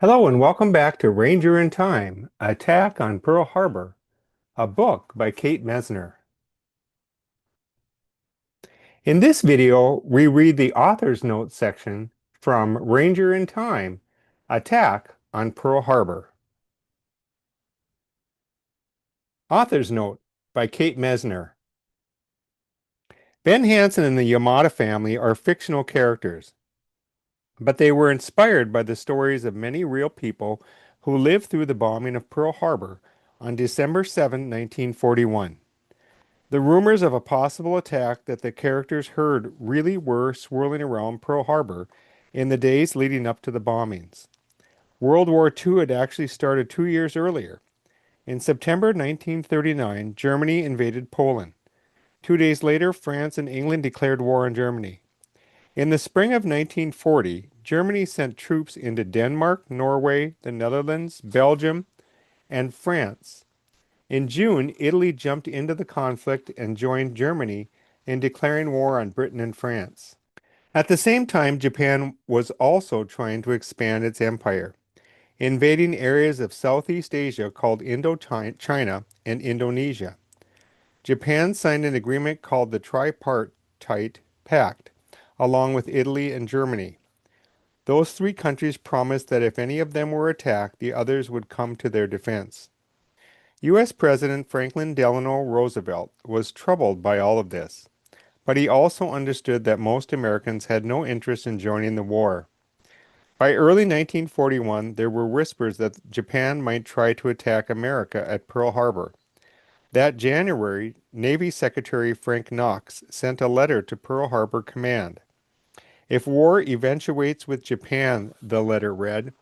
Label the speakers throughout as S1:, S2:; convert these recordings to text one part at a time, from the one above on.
S1: Hello and welcome back to Ranger in Time, Attack on Pearl Harbor, a book by Kate Mesner. In this video, we read the author's notes section from Ranger in Time, Attack on Pearl Harbor. Author's note by Kate Mesner. Ben Hansen and the Yamada family are fictional characters, but they were inspired by the stories of many real people who lived through the bombing of Pearl Harbor on December 7, 1941. The rumors of a possible attack that the characters heard really were swirling around Pearl Harbor in the days leading up to the bombings. World War II had actually started 2 years earlier. In September 1939, Germany invaded Poland. 2 days later, France and England declared war on Germany. In the spring of 1940, Germany sent troops into Denmark, Norway, the Netherlands, Belgium, and France. In June, Italy jumped into the conflict and joined Germany in declaring war on Britain and France. At the same time, Japan was also trying to expand its empire, invading areas of Southeast Asia called Indochina and Indonesia. Japan signed an agreement called the Tripartite Pact, along with Italy and Germany. Those three countries promised that if any of them were attacked, the others would come to their defense. U.S. President Franklin Delano Roosevelt was troubled by all of this, but he also understood that most Americans had no interest in joining the war. By early 1941, there were whispers that Japan might try to attack America at Pearl Harbor. That January, Navy Secretary Frank Knox sent a letter to Pearl Harbor Command. If war eventuates with Japan, the letter read,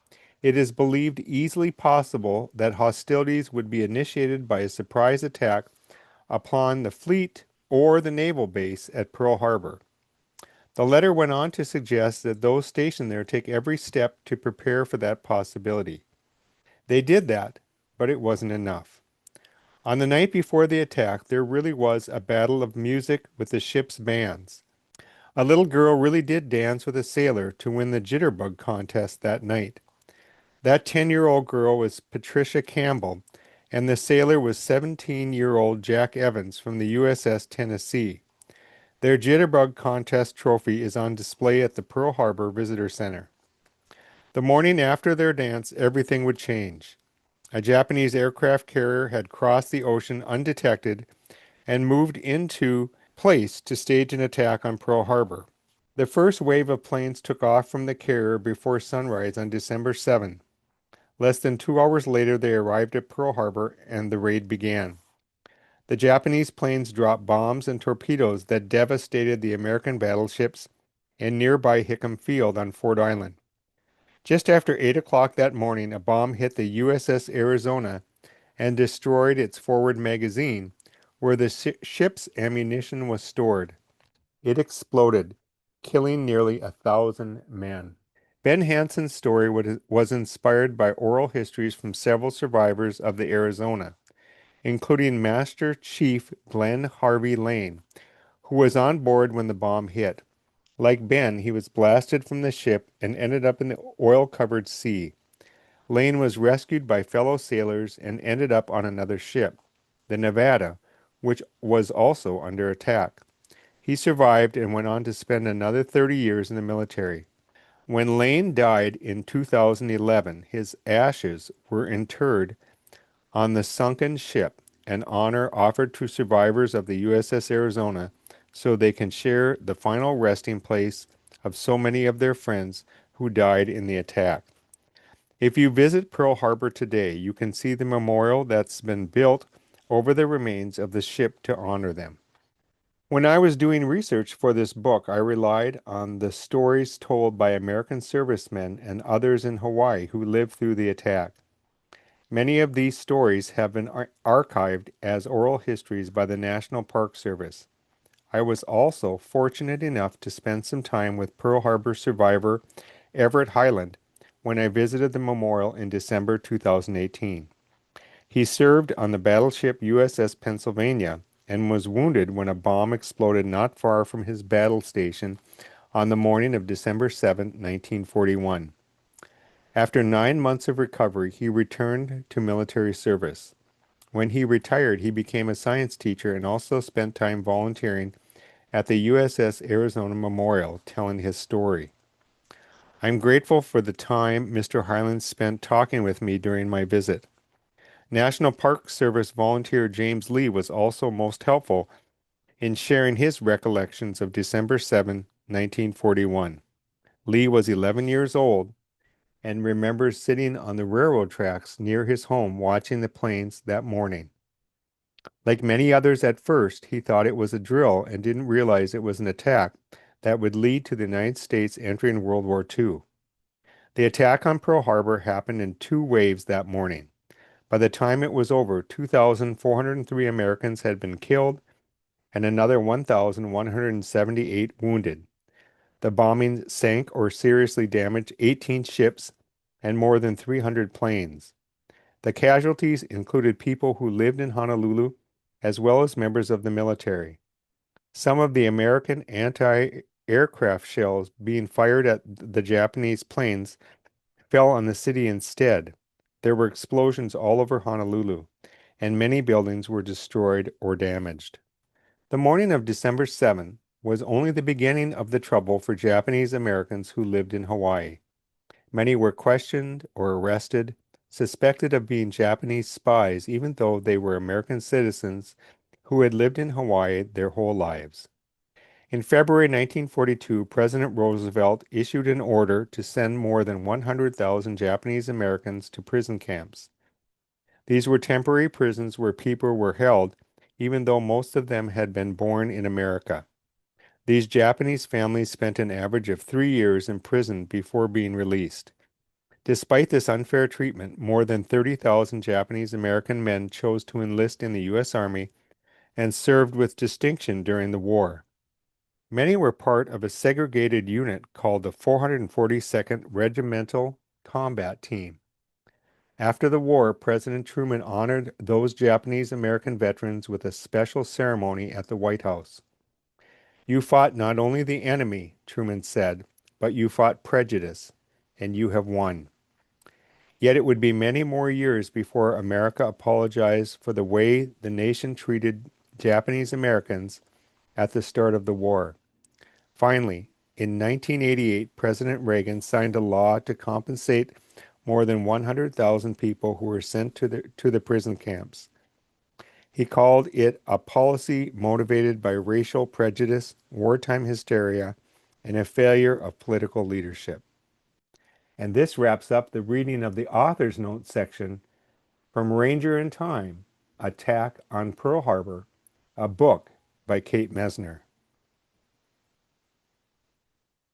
S1: it is believed easily possible that hostilities would be initiated by a surprise attack upon the fleet or the naval base at Pearl Harbor. The letter went on to suggest that those stationed there take every step to prepare for that possibility. They did that, but it wasn't enough. On the night before the attack, there really was a battle of music with the ship's bands. A little girl really did dance with a sailor to win the jitterbug contest that night. That 10-year-old girl was Patricia Campbell, and the sailor was 17-year-old Jack Evans from the USS Tennessee. Their jitterbug contest trophy is on display at the Pearl Harbor Visitor Center. The morning after their dance, everything would change. A Japanese aircraft carrier had crossed the ocean undetected and moved into place to stage an attack on Pearl Harbor. The first wave of planes took off from the carrier before sunrise on December 7. Less than 2 hours later, they arrived at Pearl Harbor and the raid began. The Japanese planes dropped bombs and torpedoes that devastated the American battleships and nearby Hickam Field on Ford Island. Just after 8 o'clock that morning, a bomb hit the USS Arizona and destroyed its forward magazine, where the ship's ammunition was stored. It exploded, killing nearly 1,000 men. Ben Hansen's story was inspired by oral histories from several survivors of the Arizona, including Master Chief Glenn Harvey Lane, who was on board when the bomb hit. Like Ben, he was blasted from the ship and ended up in the oil-covered sea. Lane was rescued by fellow sailors and ended up on another ship, the Nevada, which was also under attack. He survived and went on to spend another 30 years in the military. When Lane died in 2011, his ashes were interred on the sunken ship, an honor offered to survivors of the USS Arizona so they can share the final resting place of so many of their friends who died in the attack. If you visit Pearl Harbor today, you can see the memorial that's been built over the remains of the ship to honor them. When I was doing research for this book, I relied on the stories told by American servicemen and others in Hawaii who lived through the attack. Many of these stories have been archived as oral histories by the National Park Service. I was also fortunate enough to spend some time with Pearl Harbor survivor Everett Hyland when I visited the memorial in December 2018. He served on the battleship USS Pennsylvania and was wounded when a bomb exploded not far from his battle station on the morning of December 7, 1941. After 9 months of recovery, he returned to military service. When he retired, he became a science teacher and also spent time volunteering at the USS Arizona Memorial, telling his story. I'm grateful for the time Mr. Highland spent talking with me during my visit. National Park Service volunteer James Lee was also most helpful in sharing his recollections of December 7, 1941. Lee was 11 years old and remembers sitting on the railroad tracks near his home watching the planes that morning. Like many others at first, he thought it was a drill and didn't realize it was an attack that would lead to the United States entering World War II. The attack on Pearl Harbor happened in two waves that morning. By the time it was over, 2,403 Americans had been killed and another 1,178 wounded. The bombing sank or seriously damaged 18 ships and more than 300 planes. The casualties included people who lived in Honolulu as well as members of the military. Some of the American anti-aircraft shells being fired at the Japanese planes fell on the city instead. There were explosions all over Honolulu, and many buildings were destroyed or damaged. The morning of December 7th was only the beginning of the trouble for Japanese Americans who lived in Hawaii. Many were questioned or arrested, suspected of being Japanese spies, even though they were American citizens who had lived in Hawaii their whole lives. In February 1942, President Roosevelt issued an order to send more than 100,000 Japanese Americans to prison camps. These were temporary prisons where people were held, even though most of them had been born in America. These Japanese families spent an average of 3 years in prison before being released. Despite this unfair treatment, more than 30,000 Japanese American men chose to enlist in the U.S. Army and served with distinction during the war. Many were part of a segregated unit called the 442nd Regimental Combat Team. After the war, President Truman honored those Japanese American veterans with a special ceremony at the White House. You fought not only the enemy, Truman said, but you fought prejudice, and you have won. Yet it would be many more years before America apologized for the way the nation treated Japanese Americans at the start of the war. Finally, in 1988, President Reagan signed a law to compensate more than 100,000 people who were sent to the prison camps. He called it a policy motivated by racial prejudice, wartime hysteria, and a failure of political leadership. And this wraps up the reading of the author's notes section from Ranger in Time, Attack on Pearl Harbor, a book by Kate Mesner.